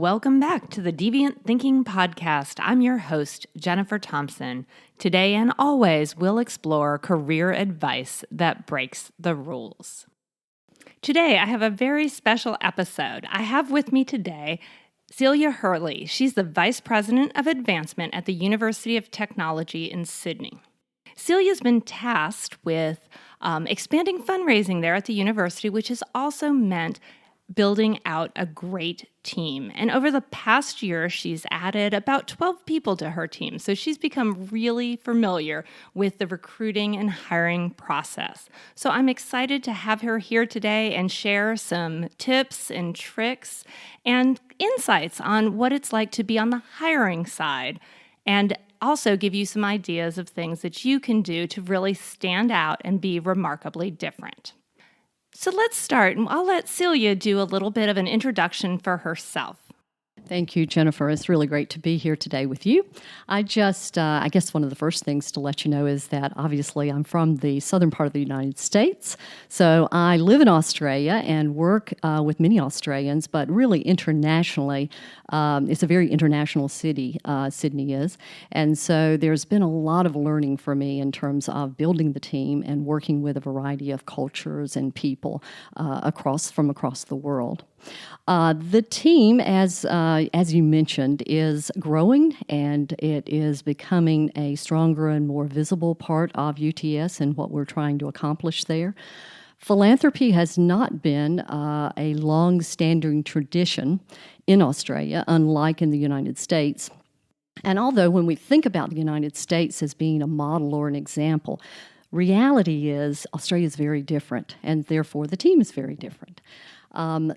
Welcome back to the Deviant Thinking Podcast. I'm your host, Jennifer Thompson. Today and always, we'll explore career advice that breaks the rules. Today, I have a very special episode. I have with me today Celia Hurley. She's the Vice President of Advancement at the University of Technology in Sydney. Celia's been tasked with expanding fundraising there at the university, which has also meant building out a great team. And over the past year, she's added about 12 people to her team. So she's become really familiar with the recruiting and hiring process. So I'm excited to have her here today and share some tips and tricks and insights on what it's like to be on the hiring side, and also give you some ideas of things that you can do to really stand out and be remarkably different. So let's start, and I'll let Celia do a little bit of an introduction for herself. Thank you, Jennifer. It's really great to be here today with you. I guess one of the first things to let you know is that obviously I'm from the southern part of the United States. So I live in Australia and work with many Australians, but really internationally. It's a very international city, Sydney is. And so there's been a lot of learning for me in terms of building the team and working with a variety of cultures and people from across the world. The team, as you mentioned, is growing, and it is becoming a stronger and more visible part of UTS and what we're trying to accomplish there. Philanthropy has not been a long-standing tradition in Australia, unlike in the United States. And although when we think about the United States as being a model or an example, reality is Australia is very different, and therefore the team is very different.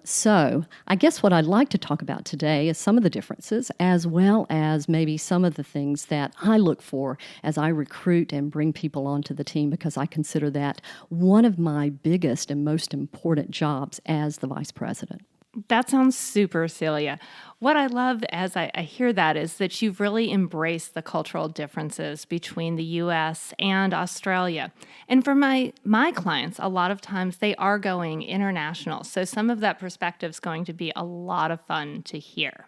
So I guess what I'd like to talk about today is some of the differences, as well as maybe some of the things that I look for as I recruit and bring people onto the team, because I consider that one of my biggest and most important jobs as the vice president. That sounds super, Celia. What I love as I hear that is that you've really embraced the cultural differences between the U.S. and Australia. And for my clients, a lot of times they are going international. So some of that perspective is going to be a lot of fun to hear.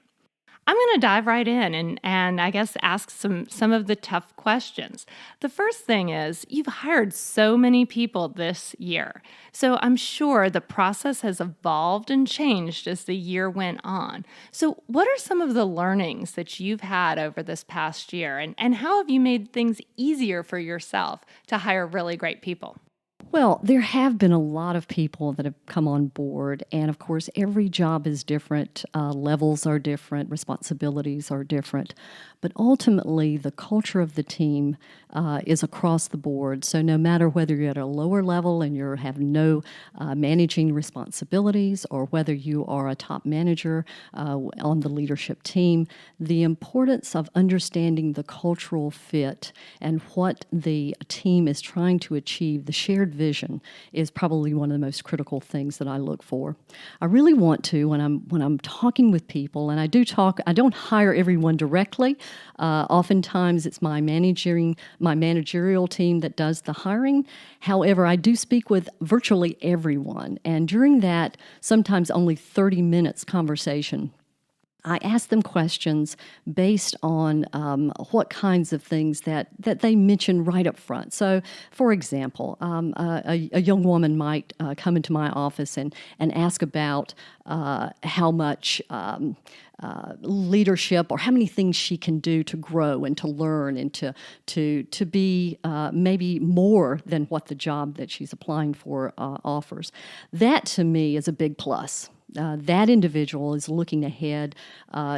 I'm going to dive right in and I guess ask some of the tough questions. The first thing is, you've hired so many people this year. So I'm sure the process has evolved and changed as the year went on. So what are some of the learnings that you've had over this past year, and how have you made things easier for yourself to hire really great people? Well, there have been a lot of people that have come on board, and of course, every job is different. Levels are different, responsibilities are different, but ultimately, the culture of the team is across the board. So no matter whether you're at a lower level and you have no managing responsibilities, or whether you are a top manager on the leadership team, the importance of understanding the cultural fit and what the team is trying to achieve, the shared vision, is probably one of the most critical things that I look for. I really want to, when I'm talking with people, and I don't hire everyone directly. Oftentimes it's my managerial team that does the hiring. However, I do speak with virtually everyone, and during that sometimes only 30 minutes conversation, I ask them questions based on what kinds of things that they mention right up front. So, for example, a young woman might come into my office and ask about how much leadership, or how many things she can do to grow and to learn and to be maybe more than what the job that she's applying for offers. That to me is a big plus. That individual is looking ahead.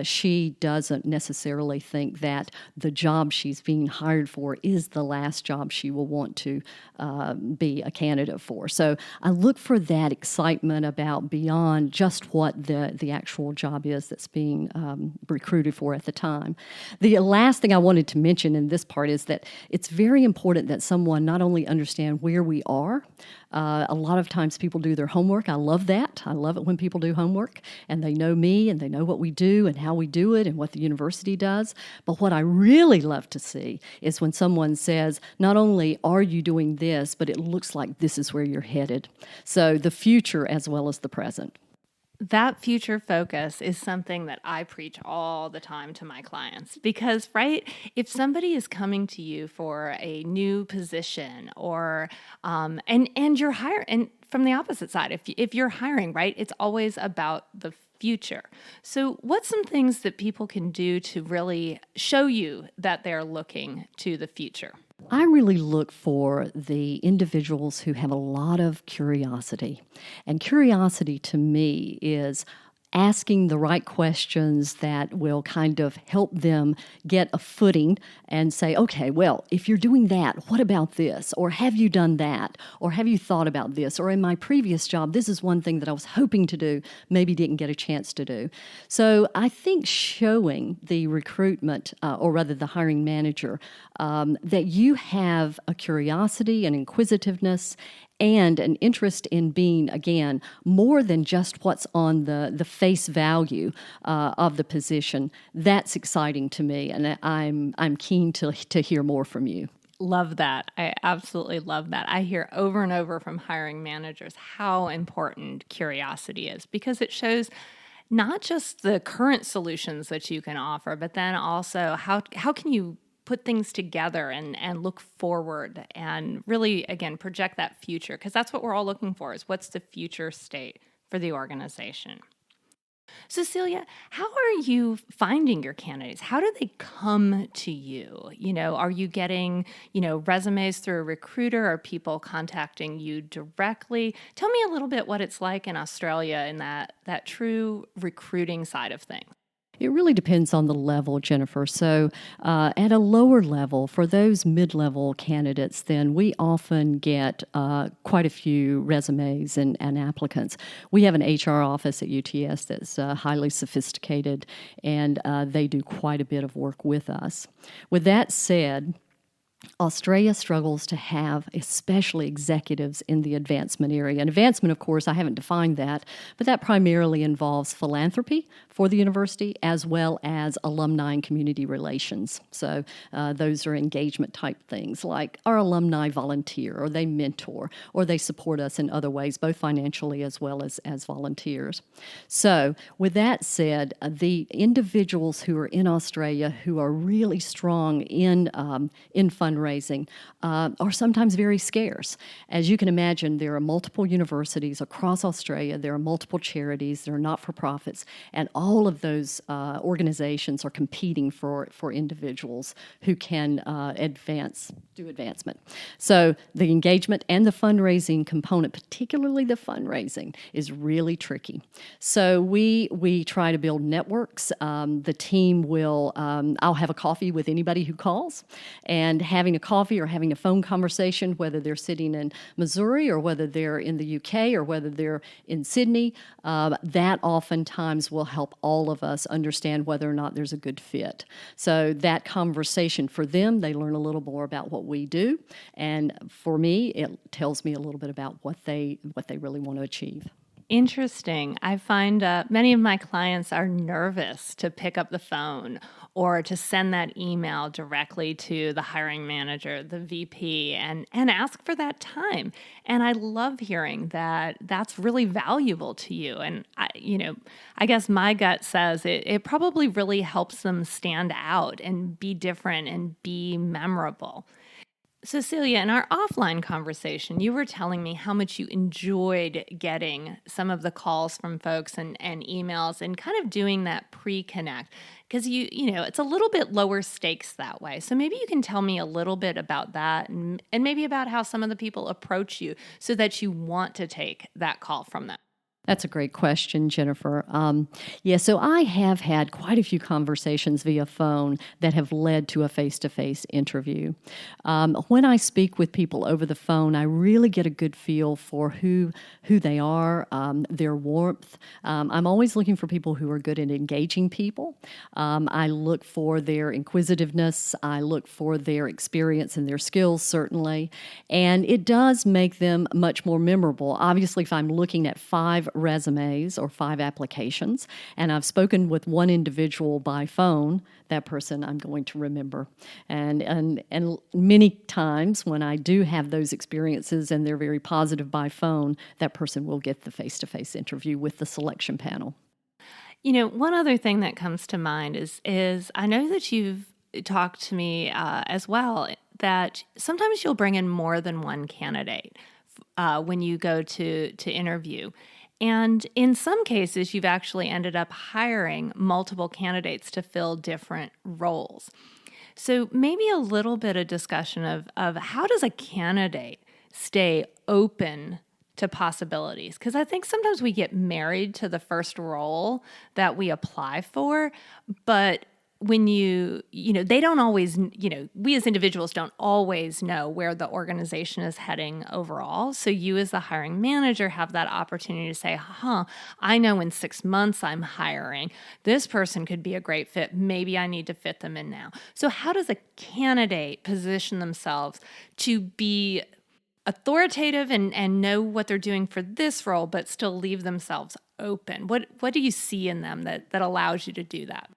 She doesn't necessarily think that the job she's being hired for is the last job she will want to be a candidate for. So I look for that excitement about beyond just what the actual job is that's being recruited for at the time. The last thing I wanted to mention in this part is that it's very important that someone not only understand where we are. A lot of times people do their homework. I love that. I love it when people do homework and they know me and they know what we do and how we do it and what the university does. But what I really love to see is when someone says, not only are you doing this, but it looks like this is where you're headed. So the future as well as the present. That future focus is something that I preach all the time to my clients because, right, if somebody is coming to you for a new position or and you're hiring, and from the opposite side, if you're hiring, right, it's always about the future. So, what's some things that people can do to really show you that they're looking to the future? I really look for the individuals who have a lot of curiosity. And curiosity to me is asking the right questions that will kind of help them get a footing and say, okay, well, if you're doing that, what about this? Or have you done that? Or have you thought about this? Or in my previous job, this is one thing that I was hoping to do, maybe didn't get a chance to do. So I think showing the recruitment, or rather the hiring manager, that you have a curiosity and inquisitiveness and an interest in being, again, more than just what's on the face value of the position. That's exciting to me, and I'm keen to hear more from you. Love that. I absolutely love that. I hear over and over from hiring managers how important curiosity is because it shows not just the current solutions that you can offer, but then also how can you put things together and look forward and really, again, project that future, because that's what we're all looking for is what's the future state for the organization. Cecilia, how are you finding your candidates? How do they come to you? Are you getting, resumes through a recruiter? Are people contacting you directly? Tell me a little bit what it's like in Australia in that true recruiting side of things. It really depends on the level, Jennifer. So, at a lower level, for those mid-level candidates, then we often get quite a few resumes and applicants. We have an HR office at UTS that's highly sophisticated, and they do quite a bit of work with us. With that said, Australia struggles to have especially executives in the advancement area. And advancement, of course, I haven't defined that, but that primarily involves philanthropy for the university as well as alumni and community relations. So those are engagement type things like our alumni volunteer or they mentor or they support us in other ways, both financially as well as volunteers. So with that said, the individuals who are in Australia who are really strong in fundraising are sometimes very scarce. As you can imagine, there are multiple universities across Australia, there are multiple charities, there are not-for-profits, and all of those organizations are competing for individuals who can do advancement. So the engagement and the fundraising component, particularly the fundraising, is really tricky. So we try to build networks. The team will, I'll have a coffee with anybody who calls, and having a coffee or having a phone conversation, whether they're sitting in Missouri or whether they're in the UK or whether they're in Sydney, that oftentimes will help all of us understand whether or not there's a good fit. So that conversation for them, they learn a little more about what we do, and for me, it tells me a little bit about what they really want to achieve. Interesting. I find many of my clients are nervous to pick up the phone or to send that email directly to the hiring manager, the VP, and ask for that time. And I love hearing that that's really valuable to you. And I guess my gut says it probably really helps them stand out and be different and be memorable. Cecilia, in our offline conversation, you were telling me how much you enjoyed getting some of the calls from folks and emails and kind of doing that pre-connect because it's a little bit lower stakes that way. So maybe you can tell me a little bit about that and maybe about how some of the people approach you so that you want to take that call from them. That's a great question, Jennifer. So I have had quite a few conversations via phone that have led to a face-to-face interview. When I speak with people over the phone, I really get a good feel for who they are, their warmth. I'm always looking for people who are good at engaging people. I look for their inquisitiveness. I look for their experience and their skills, certainly. And it does make them much more memorable. Obviously, if I'm looking at 5 resumes or 5 applications, and I've spoken with one individual by phone. That person I'm going to remember. And many times when I do have those experiences and they're very positive by phone, that person will get the face-to-face interview with the selection panel. One other thing that comes to mind is I know that you've talked to me as well, that sometimes you'll bring in more than one candidate when you go to interview. And in some cases, you've actually ended up hiring multiple candidates to fill different roles. So maybe a little bit of discussion of how does a candidate stay open to possibilities? Because I think sometimes we get married to the first role that we apply for, but when they don't always, we as individuals don't always know where the organization is heading overall. So you as the hiring manager have that opportunity to say, I know in 6 months I'm hiring. This person could be a great fit. Maybe I need to fit them in now. So how does a candidate position themselves to be authoritative and know what they're doing for this role, but still leave themselves open? What do you see in them that allows you to do that?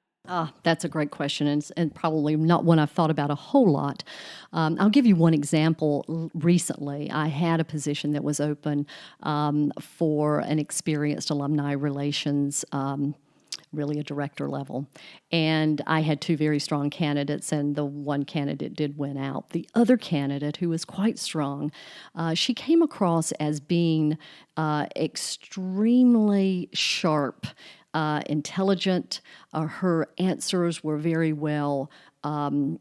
That's a great question, and probably not one I've thought about a whole lot. I'll give you one example. Recently, I had a position that was open for an experienced alumni relations, really a director level. And I had 2 very strong candidates, and the one candidate did win out. The other candidate, who was quite strong, she came across as being extremely sharp, intelligent. Her answers were very well. Her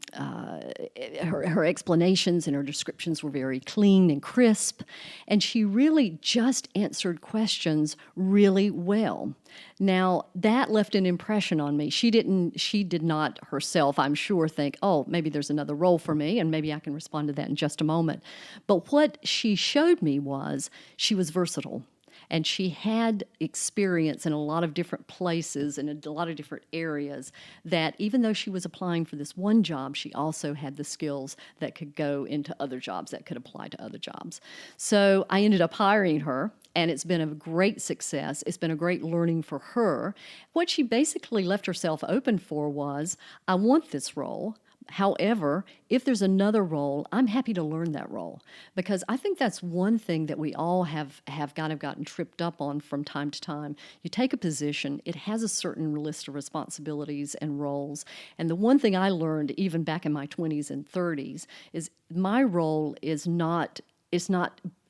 explanations and her descriptions were very clean and crisp, and she really just answered questions really well. Now, that left an impression on me. She did not herself, I'm sure, think, maybe there's another role for me, and maybe I can respond to that in just a moment. But what she showed me was she was versatile. And she had experience in a lot of different places and a lot of different areas, that even though she was applying for this one job, she also had the skills that could go into other jobs, that could apply to other jobs. So I ended up hiring her, and it's been a great success. It's been a great learning for her. What she basically left herself open for was, I want this role. However, if there's another role, I'm happy to learn that role, because I think that's one thing that we all have kind of gotten tripped up on from time to time. You take a position, it has a certain list of responsibilities and roles, and the one thing I learned even back in my 20s and 30s is my role is not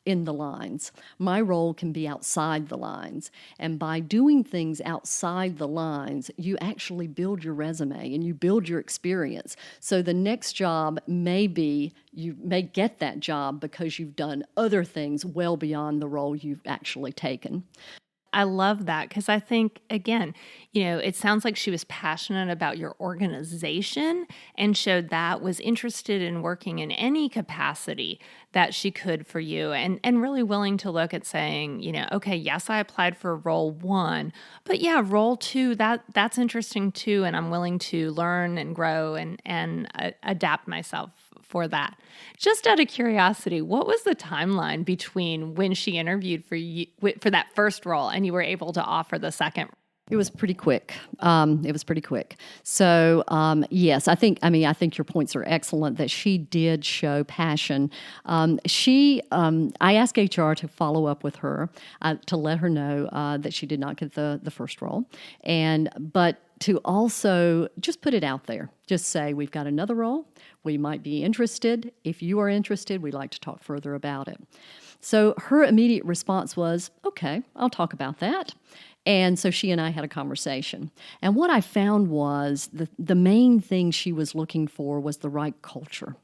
in the lines. My role can be outside the lines. And by doing things outside the lines, you actually build your resume and you build your experience. So the next job you may get that job because you've done other things well beyond the role you've actually taken. I love that, because I think, again, it sounds like she was passionate about your organization and showed that, was interested in working in any capacity that she could for you, and really willing to look at saying, okay, yes, I applied for role 1, but yeah, role 2, that's interesting too, and I'm willing to learn and grow and adapt myself for that. Just out of curiosity, what was the timeline between when she interviewed for you for that first role and you were able to offer the second? It was pretty quick. So, yes, I think your points are excellent, that she did show passion. I asked HR to follow up with her, to let her know that she did not get the first role, but to also just put it out there. Just say, we've got another role. We might be interested. If you are interested, we'd like to talk further about it. So her immediate response was, okay, I'll talk about that. And so she and I had a conversation. And what I found was the main thing she was looking for was the right culture.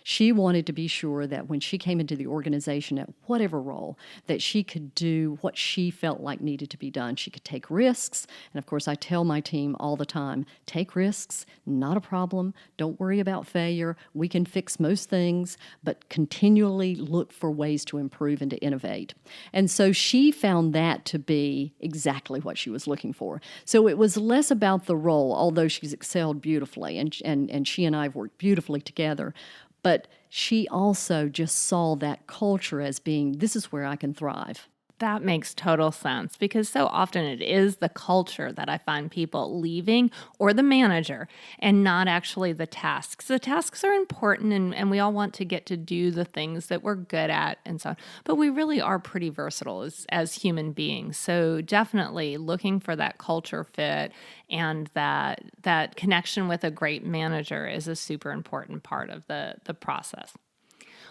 She wanted to be sure that when she came into the organization at whatever role, that she could do what she felt like needed to be done. She could take risks. And of course, I tell my team all the time, take risks, not a problem. Don't worry about failure. We can fix most things, but continually look for ways to improve and to innovate. And so she found that to be exactly what she was looking for. So it was less about the role, although she's excelled beautifully, and she and I have worked beautifully together. But she also just saw that culture as being, this is where I can thrive. That makes total sense because so often it is the culture that I find people leaving or the manager and not actually the tasks. The tasks are important and we all want to get to do the things that we're good at and so on. But we really are pretty versatile as human beings. So definitely looking for that culture fit and that connection with a great manager is a super important part of the process.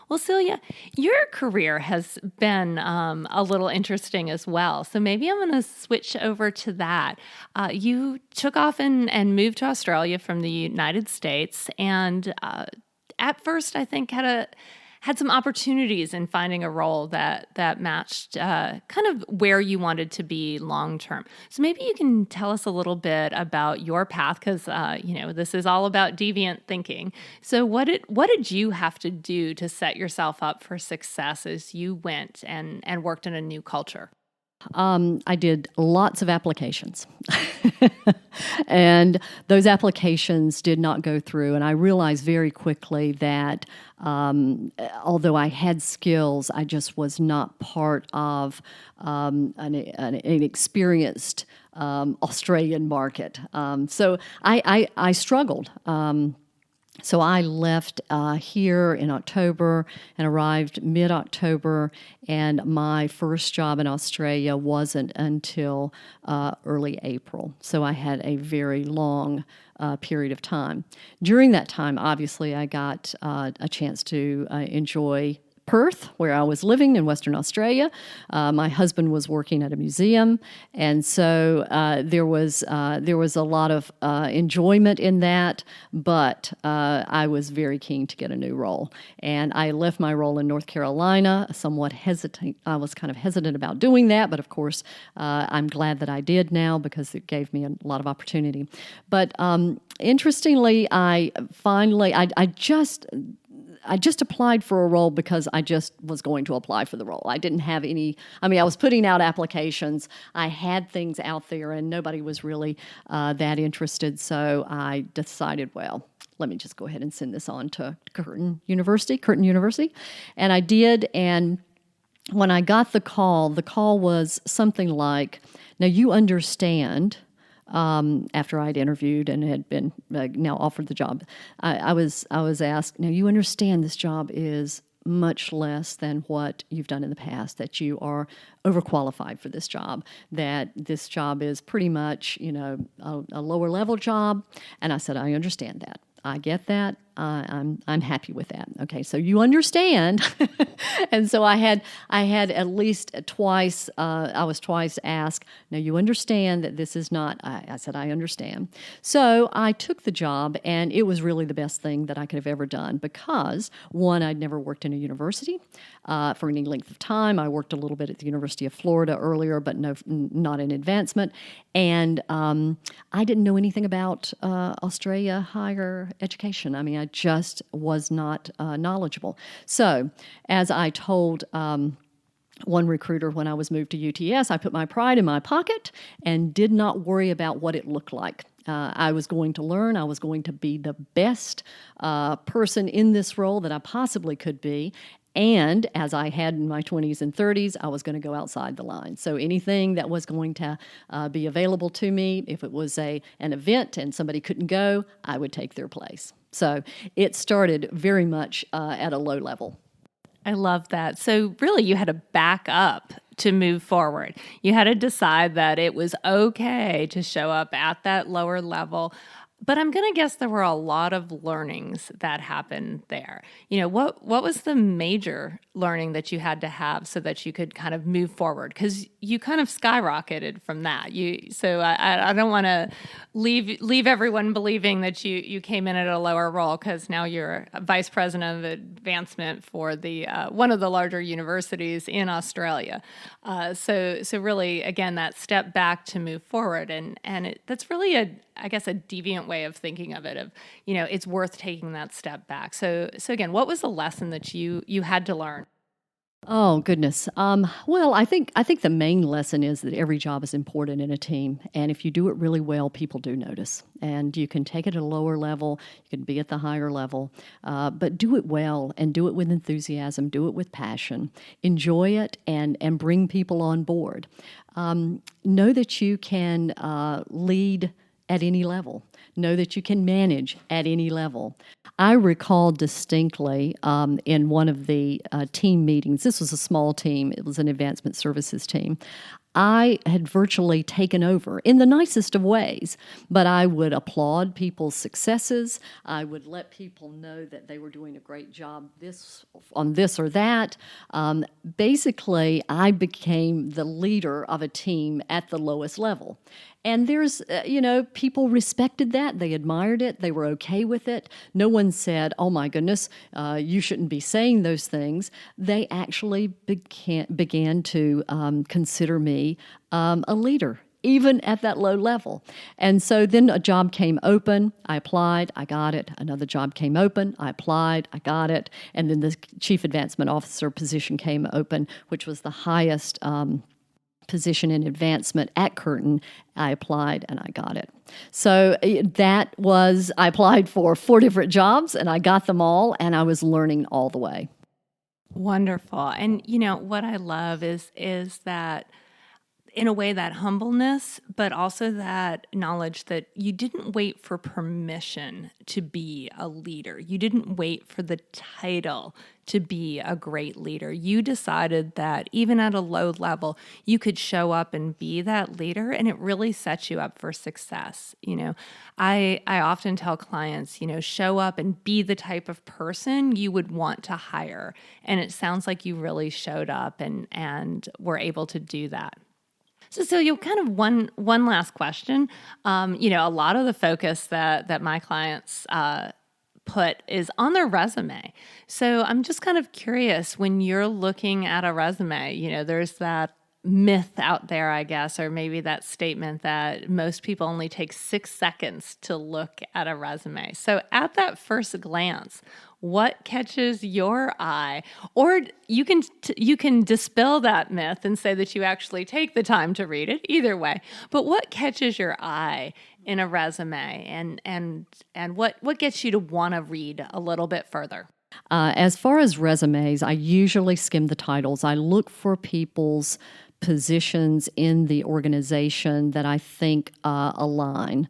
Well, Celia, your career has been a little interesting as well. So maybe I'm going to switch over to that. You took off and moved to Australia from the United States, and at first, I think had some opportunities in finding a role that matched kind of where you wanted to be long term. So maybe you can tell us a little bit about your path, because this is all about deviant thinking. So what did you have to do to set yourself up for success as you went and worked in a new culture? I did lots of applications, and those applications did not go through. And I realized very quickly that although I had skills, I just was not part of an experienced Australian market. So I struggled. So I left here in October and arrived mid-October, and my first job in Australia wasn't until early April. So I had a very long period of time. During that time, obviously, I got a chance to enjoy Perth, where I was living in Western Australia. My husband was working at a museum, and so there was a lot of enjoyment in that. But I was very keen to get a new role, and I left my role in North Carolina. Somewhat hesitant. I was kind of hesitant about doing that, but of course, I'm glad that I did now because it gave me a lot of opportunity. But interestingly, I just applied for a role because I just was going to apply for the role. I didn't have I was putting out applications. I had things out there, and nobody was really that interested. So I decided, well, let me just go ahead and send this on to Curtin University. And I did, and when I got the call was something like, now you understand, after I'd interviewed and had been now offered the job, I was asked, now you understand this job is much less than what you've done in the past, that you are overqualified for this job, that this job is pretty much, a lower level job. And I said, I understand that. I get that. I'm happy with that. Okay, so you understand. And so I had at least twice, I was twice asked, now you understand that this is not, I said, I understand. So I took the job, and it was really the best thing that I could have ever done because, one, I'd never worked in a university for any length of time. I worked a little bit at the University of Florida earlier, but not in advancement. And I didn't know anything about Australia higher education. I mean, I just was not knowledgeable. So, as I told one recruiter when I was moved to UTS, I put my pride in my pocket and did not worry about what it looked like. I was going to learn. I was going to be the best person in this role that I possibly could be. And as I had in my 20s and 30s, I was going to go outside the line. So anything that was going to be available to me, if it was an event and somebody couldn't go, I would take their place. So it started very much at a low level. I love that. So really you had to back up to move forward. You had to decide that it was okay to show up at that lower level. But I'm going to guess there were a lot of learnings that happened there. What was the major learning that you had to have so that you could kind of move forward? Because you kind of skyrocketed from that. So I don't want to leave everyone believing that you came in at a lower role, because now you're a vice president of advancement for the one of the larger universities in Australia. So really, again, that step back to move forward, and that's really a deviant way of thinking of it, it's worth taking that step back. So again, what was the lesson that you had to learn? Oh goodness. Well, I think the main lesson is that every job is important in a team, and if you do it really well, people do notice. And you can take it at a lower level, you can be at the higher level, but do it well and do it with enthusiasm, do it with passion, enjoy it, and bring people on board. Know that you can lead at any level. Know that you can manage at any level. I recall distinctly in one of the team meetings, this was a small team, it was an advancement services team. I had virtually taken over in the nicest of ways, but I would applaud people's successes. I would let people know that they were doing a great job on this or that. Basically, I became the leader of a team at the lowest level. And people respected that. They admired it. They were okay with it. No one said, oh my goodness, you shouldn't be saying those things. They actually began to consider me a leader, even at that low level. And so then a job came open, I applied, I got it. Another job came open, I applied, I got it. And then the Chief Advancement Officer position came open, which was the highest position in advancement at Curtin. I applied and I got it. So I applied for 4 different jobs and I got them all, and I was learning all the way. Wonderful. And what I love is that, in a way, that humbleness, but also that knowledge that you didn't wait for permission to be a leader. You didn't wait for the title to be a great leader. You decided that even at a low level, you could show up and be that leader, and it really sets you up for success. I often tell clients, show up and be the type of person you would want to hire. And it sounds like you really showed up and were able to do that. So Celia, kind of one last question. A lot of the focus that my clients put is on their resume. So I'm just kind of curious, when you're looking at a resume, there's that myth out there, I guess, or maybe that statement that most people only take 6 seconds to look at a resume. So at that first glance, what catches your eye? Or you can dispel that myth and say that you actually take the time to read it. Either way, but what catches your eye in a resume, and what gets you to want to read a little bit further? As far as resumes, I usually skim the titles. I look for people's positions in the organization that I think align,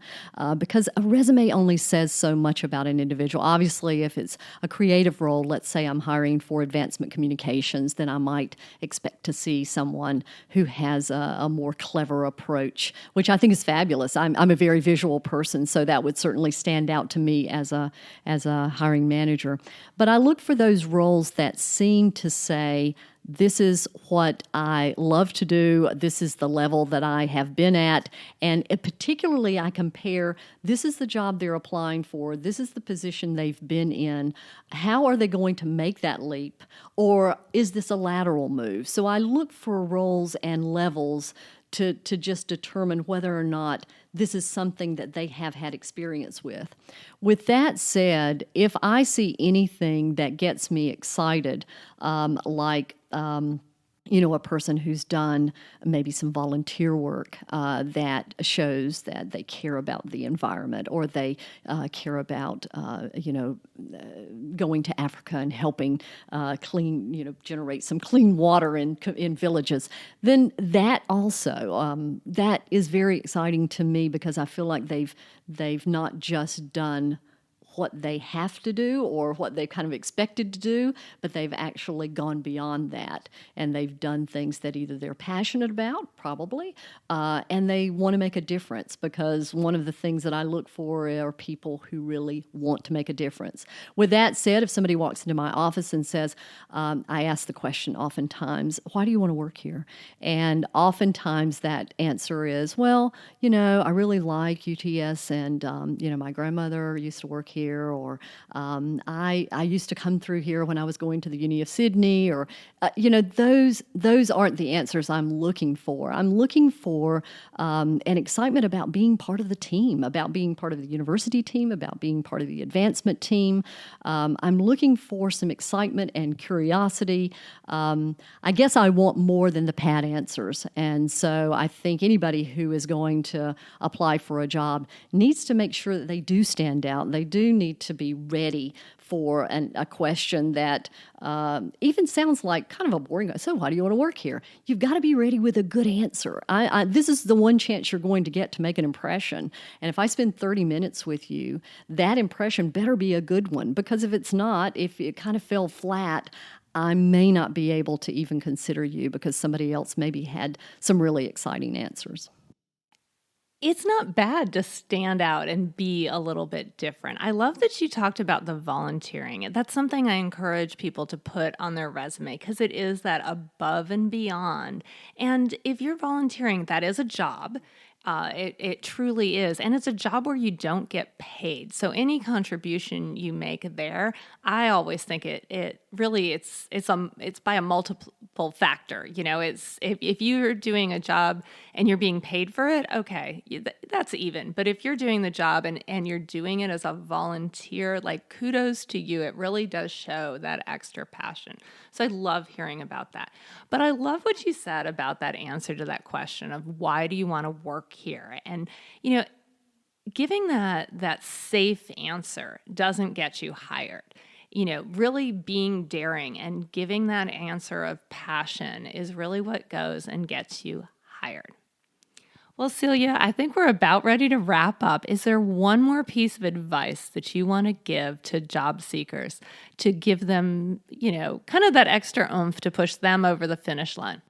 because a resume only says so much about an individual. Obviously, if it's a creative role, let's say I'm hiring for advancement communications, then I might expect to see someone who has a more clever approach, which I think is fabulous. I'm a very visual person, so that would certainly stand out to me as a hiring manager. But I look for those roles that seem to say, this is what I love to do. This is the level that I have been at. And particularly, I compare, this is the job they're applying for. This is the position they've been in. How are they going to make that leap? Or is this a lateral move? So I look for roles and levels to just determine whether or not this is something that they have had experience with. With that said, if I see anything that gets me excited, a person who's done maybe some volunteer work that shows that they care about the environment, or they care about, going to Africa and helping generate some clean water in villages, then that also, that is very exciting to me, because I feel like they've not just done what they have to do or what they've kind of expected to do, but they've actually gone beyond that, and they've done things that either they're passionate about, probably, and they want to make a difference, because one of the things that I look for are people who really want to make a difference. With that said, if somebody walks into my office and says, I ask the question oftentimes, why do you want to work here? And oftentimes that answer is, well, I really like UTS, and, my grandmother used to work here, here, or I used to come through here when I was going to the Uni of Sydney, or those aren't the answers I'm looking for. I'm looking for an excitement about being part of the team, about being part of the university team, about being part of the advancement team. I'm looking for some excitement and curiosity. I guess I want more than the pat answers. And so I think anybody who is going to apply for a job needs to make sure that they do stand out. They do need to be ready for a question that even sounds like kind of a boring, so why do you want to work here? You've got to be ready with a good answer. This is the one chance you're going to get to make an impression. And if I spend 30 minutes with you, that impression better be a good one, because if it's not, if it kind of fell flat, I may not be able to even consider you because somebody else maybe had some really exciting answers. It's not bad to stand out and be a little bit different. I love that you talked about the volunteering. That's something I encourage people to put on their resume because it is that above and beyond. And if you're volunteering, that is a job. It truly is. And it's a job where you don't get paid. So any contribution you make there, I always think it really it's by a multiple factor. It's if you're doing a job and you're being paid for it, okay, that's even. But if you're doing the job and you're doing it as a volunteer, like kudos to you. It really does show that extra passion. So I love hearing about that. But I love what you said about that answer to that question of why do you want to work here? And, giving that safe answer doesn't get you hired. Really being daring and giving that answer of passion is really what goes and gets you hired. Well, Celia, I think we're about ready to wrap up. Is there one more piece of advice that you want to give to job seekers to give them, kind of that extra oomph to push them over the finish line?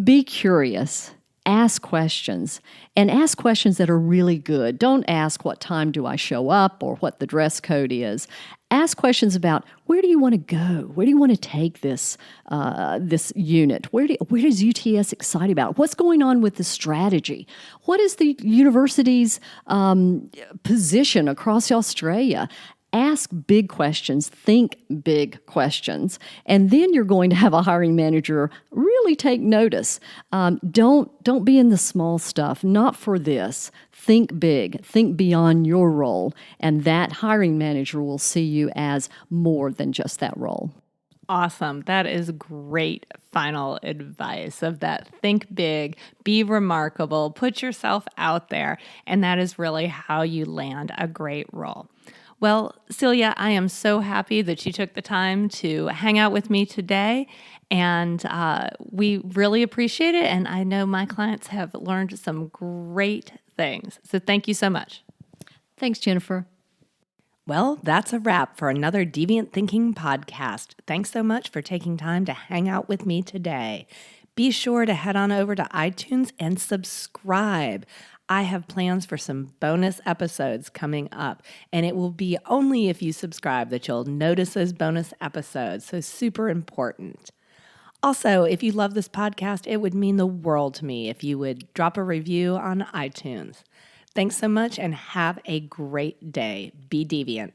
Be curious. Ask questions, and ask questions that are really good. Don't ask what time do I show up or what the dress code is. Ask questions about where do you want to go? Where do you want to take this unit? Where is UTS excited about? What's going on with the strategy? What is the university's position across Australia? Ask big questions, think big questions, and then you're going to have a hiring manager really take notice. Don't be in the small stuff, not for this. Think big, think beyond your role, and that hiring manager will see you as more than just that role. Awesome. That is great final advice of that think big, be remarkable, put yourself out there, and that is really how you land a great role. Well, Celia, I am so happy that you took the time to hang out with me today, and we really appreciate it, and I know my clients have learned some great things. So thank you so much. Thanks, Jennifer. Well, that's a wrap for another Deviant Thinking podcast. Thanks so much for taking time to hang out with me today. Be sure to head on over to iTunes and subscribe. I have plans for some bonus episodes coming up, and it will be only if you subscribe that you'll notice those bonus episodes, so super important. Also, if you love this podcast, it would mean the world to me if you would drop a review on iTunes. Thanks so much and have a great day. Be deviant.